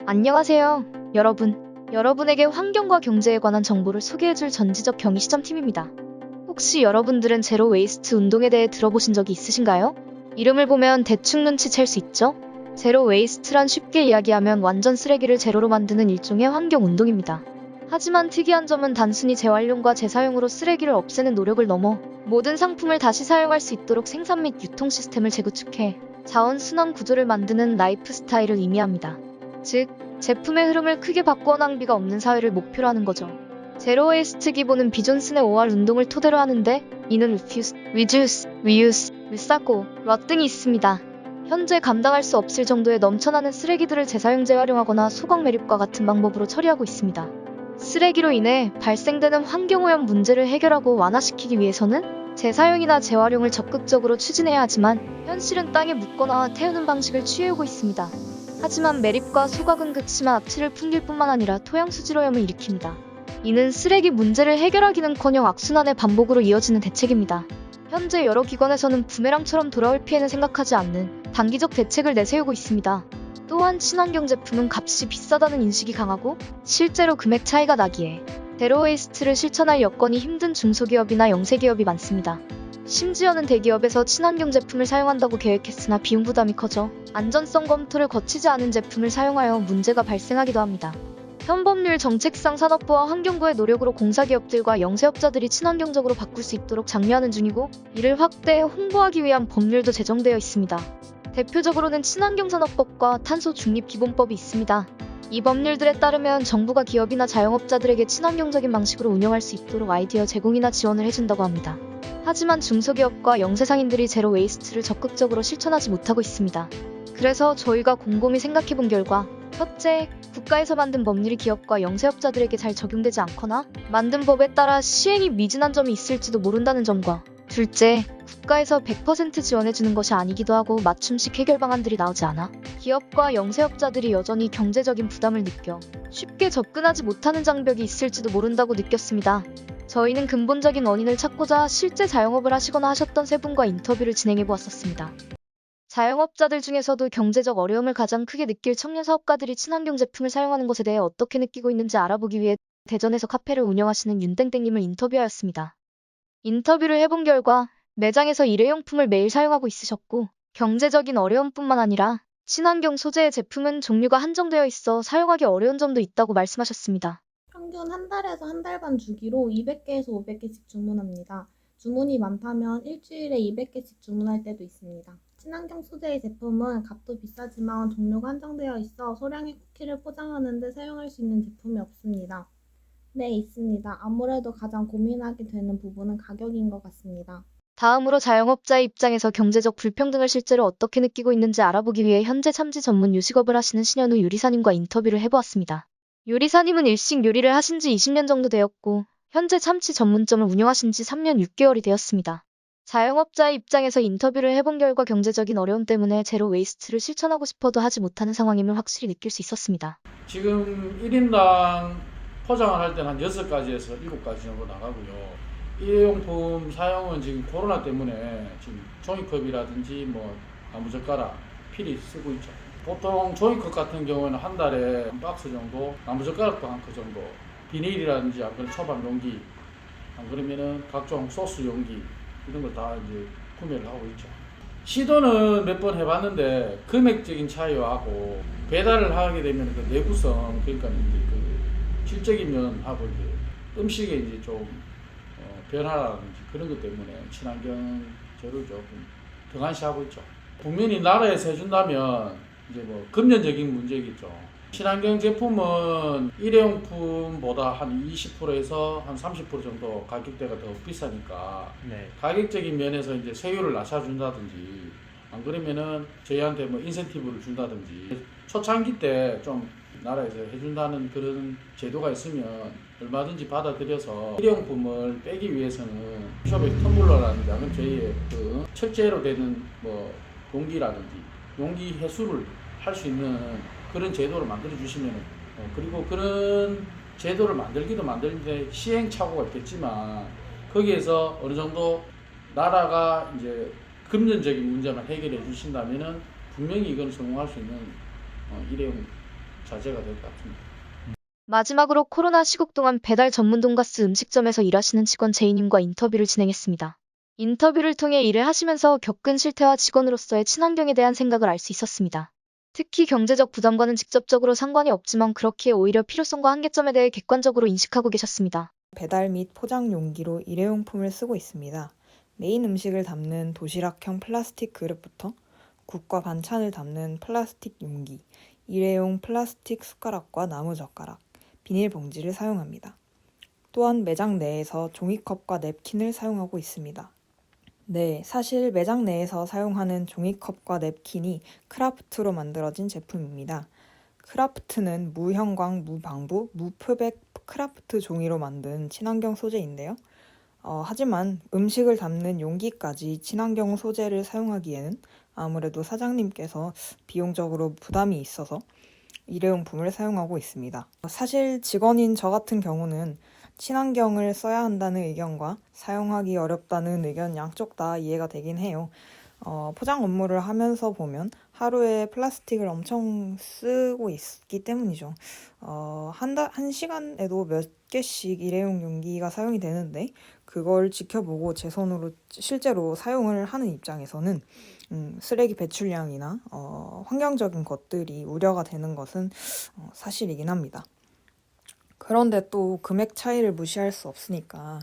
안녕하세요, 여러분. 여러분에게 환경과 경제에 관한 정보를 소개해줄 전지적 경희시점팀입니다. 혹시 여러분들은 제로 웨이스트 운동에 대해 들어보신 적이 있으신가요? 이름을 보면 대충 눈치챌 수 있죠? 제로 웨이스트란 쉽게 이야기하면 완전 쓰레기를 제로로 만드는 일종의 환경 운동입니다. 하지만 특이한 점은 단순히 재활용과 재사용으로 쓰레기를 없애는 노력을 넘어 모든 상품을 다시 사용할 수 있도록 생산 및 유통 시스템을 재구축해 자원 순환 구조를 만드는 라이프 스타일을 의미합니다. 즉, 제품의 흐름을 크게 바꾸어 낭비가 없는 사회를 목표로 하는 거죠. 제로 웨이스트 기본은 비존슨의 5R 운동을 토대로 하는데, 이는 refuse, reduce, reuse, recycle, rot 등이 있습니다. 현재 감당할 수 없을 정도의 넘쳐나는 쓰레기들을 재사용 재활용하거나 소각 매립과 같은 방법으로 처리하고 있습니다. 쓰레기로 인해 발생되는 환경오염 문제를 해결하고 완화시키기 위해서는 재사용이나 재활용을 적극적으로 추진해야 하지만 현실은 땅에 묻거나 태우는 방식을 취해오고 있습니다. 하지만 매립과 소각은 극심한 악취를 풍길 뿐만 아니라 토양 수질 오염을 일으킵니다. 이는 쓰레기 문제를 해결하기는커녕 악순환의 반복으로 이어지는 대책입니다. 현재 여러 기관에서는 부메랑처럼 돌아올 피해는 생각하지 않는 단기적 대책을 내세우고 있습니다. 또한 친환경 제품은 값이 비싸다는 인식이 강하고 실제로 금액 차이가 나기에 제로 웨이스트를 실천할 여건이 힘든 중소기업이나 영세기업이 많습니다. 심지어는 대기업에서 친환경 제품을 사용한다고 계획했으나 비용 부담이 커져 안전성 검토를 거치지 않은 제품을 사용하여 문제가 발생하기도 합니다. 현 법률 정책상 산업부와 환경부의 노력으로 공사기업들과 영세업자들이 친환경적으로 바꿀 수 있도록 장려하는 중이고, 이를 확대 홍보하기 위한 법률도 제정되어 있습니다. 대표적으로는 친환경산업법과 탄소중립기본법이 있습니다. 이 법률들에 따르면 정부가 기업이나 자영업자들에게 친환경적인 방식으로 운영할 수 있도록 아이디어 제공이나 지원을 해준다고 합니다. 하지만 중소기업과 영세상인들이 제로 웨이스트를 적극적으로 실천하지 못하고 있습니다. 그래서 저희가 곰곰이 생각해본 결과, 첫째, 국가에서 만든 법률이 기업과 영세업자들에게 잘 적용되지 않거나 만든 법에 따라 시행이 미진한 점이 있을지도 모른다는 점과, 둘째, 국가에서 100% 지원해주는 것이 아니기도 하고 맞춤식 해결 방안들이 나오지 않아 기업과 영세업자들이 여전히 경제적인 부담을 느껴 쉽게 접근하지 못하는 장벽이 있을지도 모른다고 느꼈습니다. 저희는 근본적인 원인을 찾고자 실제 자영업을 하시거나 하셨던 세 분과 인터뷰를 진행해보았었습니다. 자영업자들 중에서도 경제적 어려움을 가장 크게 느낄 청년 사업가들이 친환경 제품을 사용하는 것에 대해 어떻게 느끼고 있는지 알아보기 위해 대전에서 카페를 운영하시는 윤땡땡님을 인터뷰하였습니다. 인터뷰를 해본 결과 매장에서 일회용품을 매일 사용하고 있으셨고, 경제적인 어려움뿐만 아니라 친환경 소재의 제품은 종류가 한정되어 있어 사용하기 어려운 점도 있다고 말씀하셨습니다. 평균 한 달에서 한 달 반 주기로 200개에서 500개씩 주문합니다. 주문이 많다면 일주일에 200개씩 주문할 때도 있습니다. 친환경 소재의 제품은 값도 비싸지만 종류가 한정되어 있어 소량의 쿠키를 포장하는 데 사용할 수 있는 제품이 없습니다. 네, 있습니다. 아무래도 가장 고민하게 되는 부분은 가격인 것 같습니다. 다음으로 자영업자의 입장에서 경제적 불평등을 실제로 어떻게 느끼고 있는지 알아보기 위해 현재 참지 전문 요식업을 하시는 신현우 요리사님과 인터뷰를 해보았습니다. 요리사님은 일식 요리를 하신 지 20년 정도 되었고, 현재 참치 전문점을 운영하신 지 3년 6개월이 되었습니다. 자영업자의 입장에서 인터뷰를 해본 결과 경제적인 어려움 때문에 제로 웨이스트를 실천하고 싶어도 하지 못하는 상황임을 확실히 느낄 수 있었습니다. 지금 1인당 포장을 할 때는 한 6가지에서 7가지 정도 나가고요. 일회용품 사용은 지금 코로나 때문에 지금 종이컵이라든지 뭐 나무젓가락, 필히 쓰고 있죠. 보통 종이컵 같은 경우는 한 달에 한 박스 정도, 나무젓가락도 한 그 정도, 비닐이라든지 안 그러면 초밥 용기, 안 그러면은 각종 소스 용기 이런 걸 다 이제 구매를 하고 있죠. 시도는 몇 번 해봤는데 금액적인 차이하고 배달을 하게 되면 그 내구성, 그러니까 이제 그 질적인 면하고 이제 음식에 이제 좀 변화라든지 그런 것 때문에 친환경 제로를 조금 등한시하고 있죠. 국민이 나라에서 해준다면 이제 뭐 금전적인 문제겠죠. 친환경 제품은 일회용품보다 한 20%에서 한 30% 정도 가격대가 더 비싸니까 네. 가격적인 면에서 이제 세율을 낮춰준다든지 안 그러면은 저희한테 뭐 인센티브를 준다든지 초창기 때 좀 나라에서 해준다는 그런 제도가 있으면 얼마든지 받아들여서 일회용품을 빼기 위해서는 쇼백 텀블러라든지 아니면 저희의 그 철제로 되는 뭐 용기라든지 용기 회수를 할 수 있는 그런 제도를 만들어 주시면 그리고 그런 제도를 만들기도 만드는데 시행착오가 있겠지만 거기에서 어느 정도 나라가 이제 금전적인 문제만 해결해 주신다면은 분명히 이건 성공할 수 있는 일회용 자제가 될 것 같습니다. 마지막으로 코로나 시국 동안 배달 전문 돈가스 음식점에서 일하시는 직원 제이님과 인터뷰를 진행했습니다. 인터뷰를 통해 일을 하시면서 겪은 실태와 직원으로서의 친환경에 대한 생각을 알 수 있었습니다. 특히 경제적 부담과는 직접적으로 상관이 없지만 그렇기에 오히려 필요성과 한계점에 대해 객관적으로 인식하고 계셨습니다. 배달 및 포장 용기로 일회용품을 쓰고 있습니다. 메인 음식을 담는 도시락형 플라스틱 그릇부터 국과 반찬을 담는 플라스틱 용기, 일회용 플라스틱 숟가락과 나무젓가락, 비닐봉지를 사용합니다. 또한 매장 내에서 종이컵과 냅킨을 사용하고 있습니다. 네, 사실 매장 내에서 사용하는 종이컵과 냅킨이 크라프트로 만들어진 제품입니다. 크라프트는 무형광, 무방부, 무표백 크라프트 종이로 만든 친환경 소재인데요. 하지만 음식을 담는 용기까지 친환경 소재를 사용하기에는 아무래도 사장님께서 비용적으로 부담이 있어서 일회용품을 사용하고 있습니다. 사실 직원인 저 같은 경우는 친환경을 써야 한다는 의견과 사용하기 어렵다는 의견 양쪽 다 이해가 되긴 해요. 포장 업무를 하면서 보면 하루에 플라스틱을 엄청 쓰고 있기 때문이죠. 한 시간에도 몇 개씩 일회용 용기가 사용이 되는데 그걸 지켜보고 제 손으로 실제로 사용을 하는 입장에서는 쓰레기 배출량이나 환경적인 것들이 우려가 되는 것은 사실이긴 합니다. 그런데 또 금액 차이를 무시할 수 없으니까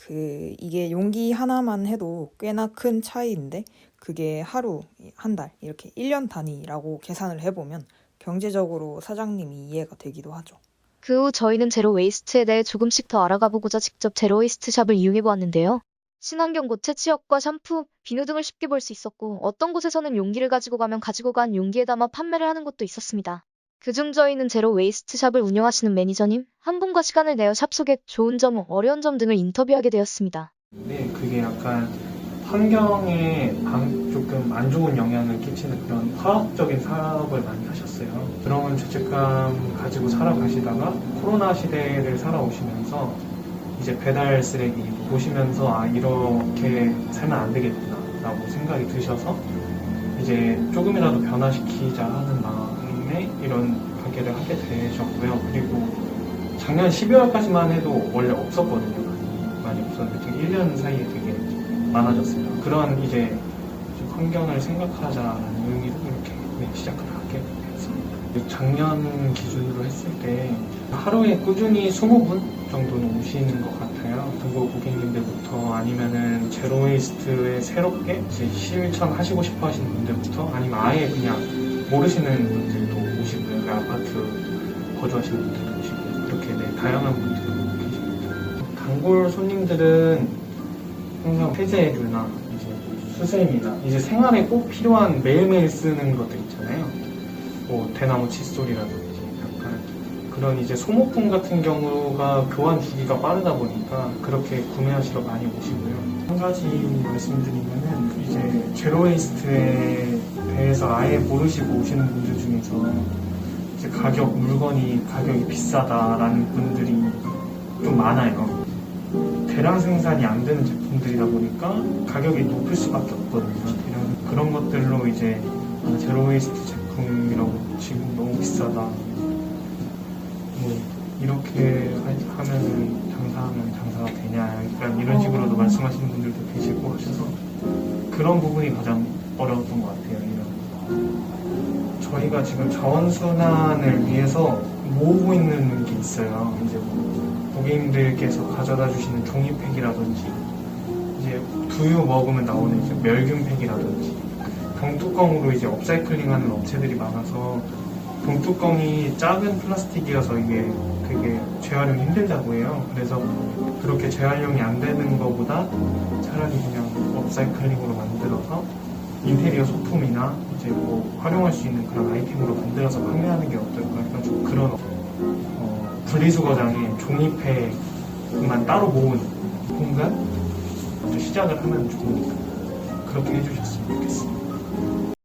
이게 용기 하나만 해도 꽤나 큰 차이인데 그게 하루, 한 달, 이렇게 1년 단위라고 계산을 해보면 경제적으로 사장님이 이해가 되기도 하죠. 그 후 저희는 제로 웨이스트에 대해 조금씩 더 알아가보고자 직접 제로 웨이스트 샵을 이용해보았는데요. 친환경 고체 치약과 샴푸, 비누 등을 쉽게 볼 수 있었고 어떤 곳에서는 용기를 가지고 가면 가지고 간 용기에 담아 판매를 하는 곳도 있었습니다. 그중 저희는 제로 웨이스트 샵을 운영하시는 매니저님 한 분과 시간을 내어 샵 속의 좋은 점, 어려운 점 등을 인터뷰하게 되었습니다. 네, 그게 약간 환경에 조금 안 좋은 영향을 끼치는 그런 화학적인 사업을 많이 하셨어요. 그런 죄책감 가지고 살아가시다가 코로나 시대를 살아오시면서 이제 배달 쓰레기 보시면서 이렇게 살면 안 되겠구나 라고 생각이 드셔서 이제 조금이라도 변화시키자 하는 마음에 이런 가게를 하게 되셨고요. 그리고 작년 12월까지만 해도 원래 없었거든요. 많이 없었는데 되게 1년 사이에 되게 많아졌어요. 그런 이제 환경을 생각하자라는 의미로 이렇게 시작을 하게 됐습니다. 작년 기준으로 했을 때 하루에 꾸준히 20분 정도는 오시는 것 같아요. 중고 고객님들부터 아니면은 제로웨이스트에 새롭게 이제 실천하시고 싶어 하시는 분들부터 아니면 아예 그냥 모르시는 분들도 오시고요. 아파트 거주하시는 분들도 오시고 그렇게 다양한 분들이 계십니다. 단골 손님들은 항상 세제류나 이제 수세미나 이제 생활에 꼭 필요한 매일매일 쓰는 것들 있잖아요. 뭐 대나무 칫솔이라든지 약간 그런 이제 소모품 같은 경우가 교환 주기가 빠르다 보니까 그렇게 구매하시러 많이 오시고요. 한 가지 말씀드리면은 이제 제로웨이스트에 대해서 아예 모르시고 오시는 분들 중에서 이제 물건이 가격이 비싸다라는 분들이 좀 많아요. 대량 생산이 안 되는 제품들이다 보니까 가격이 높을 수밖에 없거든요. 그런 것들로 이제 제로웨이스트 제품이라고 지금 너무 비싸다. 뭐 이렇게 하면은 장사하면 장사가 되냐. 약간 이런 식으로도 말씀하시는 분들도 계시고 하셔서 그런 부분이 가장 어려웠던 것 같아요. 저희가 지금 자원순환을 위해서 모으고 있는 게 있어요. 이제 고객님들께서 가져다 주시는 종이팩이라든지 이제 두유 먹으면 나오는 이제 멸균팩이라든지 병뚜껑으로 이제 업사이클링하는 업체들이 많아서 병뚜껑이 작은 플라스틱이어서 그게 재활용이 힘들다고 해요. 그래서 그렇게 재활용이 안 되는 것보다 차라리 그냥 업사이클링으로 만들어서 인테리어 소품이나 이제 뭐 활용할 수 있는 그런 아이템으로 만들어서 판매하는 게 어떨까 해가지고 그런 분리수거장에 종이팩만 따로 모은 공간 먼저 시작을 하면 좋으니까 그렇게 해주셨으면 좋겠습니다.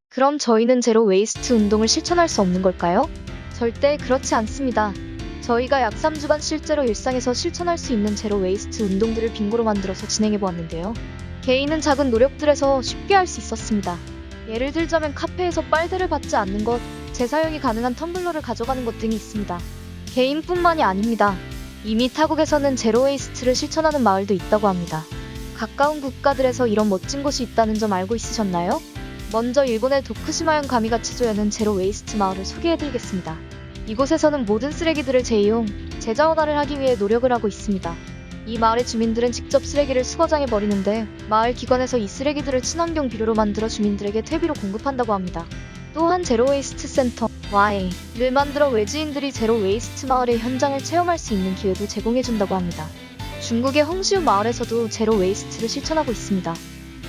그럼 저희는 제로 웨이스트 운동을 실천할 수 없는 걸까요? 절대 그렇지 않습니다. 저희가 약 3주간 실제로 일상에서 실천할 수 있는 제로 웨이스트 운동들을 빙고로 만들어서 진행해보았는데요. 개인은 작은 노력들에서 쉽게 할 수 있었습니다. 예를 들자면 카페에서 빨대를 받지 않는 것, 재사용이 가능한 텀블러를 가져가는 것 등이 있습니다. 개인뿐만이 아닙니다. 이미 타국에서는 제로 웨이스트를 실천하는 마을도 있다고 합니다. 가까운 국가들에서 이런 멋진 곳이 있다는 점 알고 있으셨나요? 먼저 일본의 도쿠시마현 가미가치조에는 제로 웨이스트 마을을 소개해드리겠습니다. 이곳에서는 모든 쓰레기들을 재이용, 재자원화를 하기 위해 노력을 하고 있습니다. 이 마을의 주민들은 직접 쓰레기를 수거장에 버리는데 마을 기관에서 이 쓰레기들을 친환경 비료로 만들어 주민들에게 퇴비로 공급한다고 합니다. 또한 제로 웨이스트 센터 Y를 만들어 외지인들이 제로 웨이스트 마을의 현장을 체험할 수 있는 기회도 제공해준다고 합니다. 중국의 홍시우 마을에서도 제로 웨이스트를 실천하고 있습니다.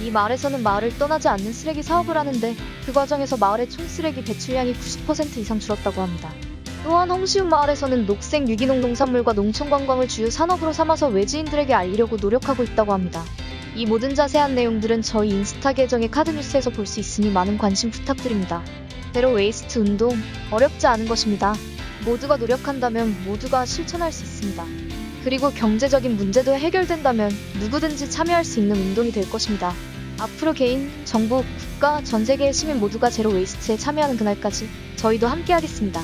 이 마을에서는 마을을 떠나지 않는 쓰레기 사업을 하는데 그 과정에서 마을의 총 쓰레기 배출량이 90% 이상 줄었다고 합니다. 또한 홍시우 마을에서는 녹색 유기농 농산물과 농촌 관광을 주요 산업으로 삼아서 외지인들에게 알리려고 노력하고 있다고 합니다. 이 모든 자세한 내용들은 저희 인스타 계정의 카드뉴스에서 볼 수 있으니 많은 관심 부탁드립니다. 제로 웨이스트 운동, 어렵지 않은 것입니다. 모두가 노력한다면 모두가 실천할 수 있습니다. 그리고 경제적인 문제도 해결된다면 누구든지 참여할 수 있는 운동이 될 것입니다. 앞으로 개인, 정부, 국가, 전 세계의 시민 모두가 제로 웨이스트에 참여하는 그날까지 저희도 함께하겠습니다.